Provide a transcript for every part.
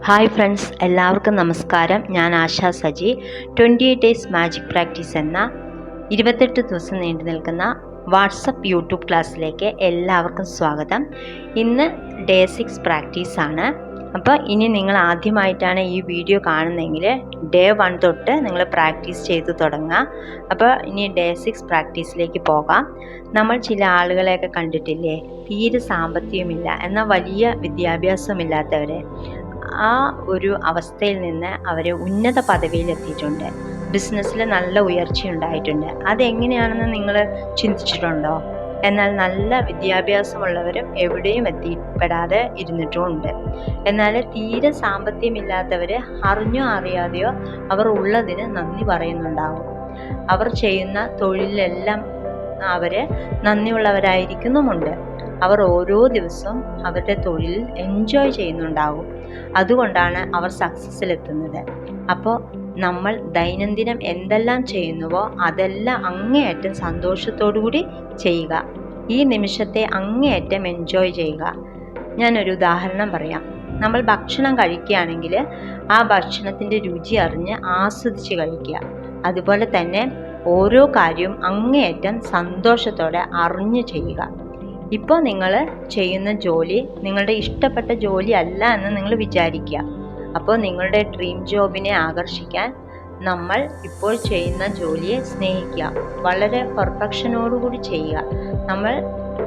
Hi friends, എല്ലാവർക്കും നമസ്കാരം. ഞാൻ ASHA Saji. 28 days magic practice എന്ന 28 ദിവസം നീണ്ടു നിൽക്കുന്ന വാട്സപ്പ് യൂട്യൂബ് ക്ലാസ്സിലേക്ക് എല്ലാവർക്കും സ്വാഗതം. ഇന്ന് ഡേ 6 പ്രാക്ടീസാണ്. അപ്പോൾ ഇനി നിങ്ങൾ ആദ്യമായിട്ടാണ് ഈ വീഡിയോ കാണുന്നതെങ്കിൽ ഡേ 1 തൊട്ട് നിങ്ങൾ പ്രാക്ടീസ് ചെയ്ത് തുടങ്ങുക. അപ്പോൾ ഇനി ഡേ 6 പ്രാക്ടീസിലേക്ക് പോകാം. നമ്മൾ ചില ആളുകളെയൊക്കെ കണ്ടിട്ടില്ലേ, തീരെ സാമ്പത്തികമില്ല എന്നാൽ വലിയ വിദ്യാഭ്യാസമില്ലാത്തവരെ. ആ ഒരു അവസ്ഥയിൽ നിന്ന് അവർ ഉന്നത പദവിയിലെത്തിയിട്ടുണ്ട്. ബിസിനസ്സിൽ നല്ല ഉയർച്ചയുണ്ടായിട്ടുണ്ട്. അതെങ്ങനെയാണെന്ന് നിങ്ങൾ ചിന്തിച്ചിട്ടുണ്ടോ? എന്നാൽ നല്ല വിദ്യാഭ്യാസമുള്ളവരും എവിടെയും എത്തിപ്പെടാതെ ഇരുന്നിട്ടുമുണ്ട്. എന്നാൽ തീരെ സാമ്പത്തികമില്ലാത്തവർ അറിഞ്ഞോ അറിയാതെയോ അവർ ഉള്ളതിന് നന്ദി പറയുന്നുണ്ടാവും. അവർ ചെയ്യുന്ന തൊഴിലെല്ലാം അവർ നന്ദിയുള്ളവരായിരിക്കുന്നുമുണ്ട്. അവർ ഓരോ ദിവസവും അവരുടെ തൊഴിൽ എൻജോയ് ചെയ്യുന്നുണ്ടാവും. അതുകൊണ്ടാണ് അവർ സക്സസ്സിലെത്തുന്നത്. അപ്പോൾ നമ്മൾ ദൈനംദിനം എന്തെല്ലാം ചെയ്യുന്നുവോ അതെല്ലാം അങ്ങേയറ്റം സന്തോഷത്തോടു കൂടി ചെയ്യുക. ഈ നിമിഷത്തെ അങ്ങേയറ്റം എൻജോയ് ചെയ്യുക. ഞാനൊരു ഉദാഹരണം പറയാം. നമ്മൾ ഭക്ഷണം കഴിക്കുകയാണെങ്കിൽ ആ ഭക്ഷണത്തിൻ്റെ രുചി അറിഞ്ഞ് ആസ്വദിച്ച് കഴിക്കുക. അതുപോലെ തന്നെ ഓരോ കാര്യവും അങ്ങേയറ്റം സന്തോഷത്തോടെ അറിഞ്ഞ് ചെയ്യുക. ഇപ്പോൾ നിങ്ങൾ ചെയ്യുന്ന ജോലി നിങ്ങളുടെ ഇഷ്ടപ്പെട്ട ജോലി അല്ല എന്ന് നിങ്ങൾ വിചാരിക്കുക. അപ്പോൾ നിങ്ങളുടെ ഡ്രീം ജോബിനെ ആകർഷിക്കാൻ നമ്മൾ ഇപ്പോൾ ചെയ്യുന്ന ജോലിയെ സ്നേഹിക്കുക. വളരെ പെർഫെക്ഷനോടുകൂടി ചെയ്യുക. നമ്മൾ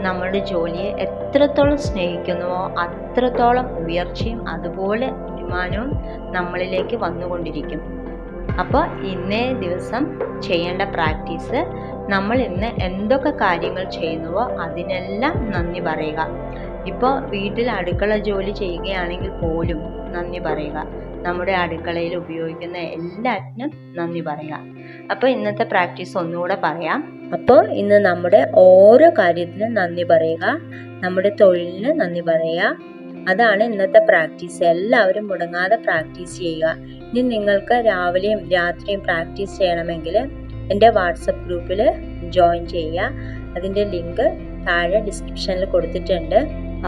നമ്മുടെ ജോലിയെ എത്രത്തോളം സ്നേഹിക്കുന്നുവോ അത്രത്തോളം ഉയർച്ചയും അതുപോലെ വരുമാനവും നമ്മളിലേക്ക് വന്നുകൊണ്ടിരിക്കും. അപ്പോൾ ഇന്നേ ദിവസം ചെയ്യേണ്ട പ്രാക്ടീസ്, നമ്മൾ ഇന്ന് എന്തൊക്കെ കാര്യങ്ങൾ ചെയ്യുന്നുവോ അതിനെല്ലാം നന്ദി പറയുക. ഇപ്പോൾ വീട്ടിൽ അടുക്കള ജോലി ചെയ്യുകയാണെങ്കിൽ പോലും നന്ദി പറയുക. നമ്മുടെ അടുക്കളയിൽ ഉപയോഗിക്കുന്ന എല്ലാറ്റിനും നന്ദി പറയുക. അപ്പോൾ ഇന്നത്തെ പ്രാക്ടീസ് ഒന്നുകൂടെ പറയാം. അപ്പോൾ ഇന്ന് നമ്മുടെ ഓരോ കാര്യത്തിനും നന്ദി പറയുക. നമ്മുടെ തൊഴിലിന് നന്ദി പറയുക. അതാണ് ഇന്നത്തെ പ്രാക്ടീസ്. എല്ലാവരും മുടങ്ങാതെ പ്രാക്ടീസ് ചെയ്യുക. ഇനി നിങ്ങൾക്ക് രാവിലെയും രാത്രിയും പ്രാക്ടീസ് ചെയ്യണമെങ്കിൽ എൻ്റെ വാട്സപ്പ് ഗ്രൂപ്പിൽ ജോയിൻ ചെയ്യുക. അതിൻ്റെ ലിങ്ക് താഴെ ഡിസ്ക്രിപ്ഷനിൽ കൊടുത്തിട്ടുണ്ട്.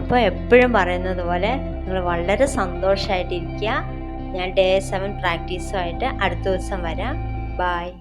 അപ്പോൾ എപ്പോഴും പറയുന്നത് പോലെ നിങ്ങൾ വളരെ സന്തോഷമായിട്ടിരിക്കുക. ഞാൻ ഡേ 7 പ്രാക്ടീസുമായിട്ട് അടുത്ത ദിവസം വരാം. ബായ്.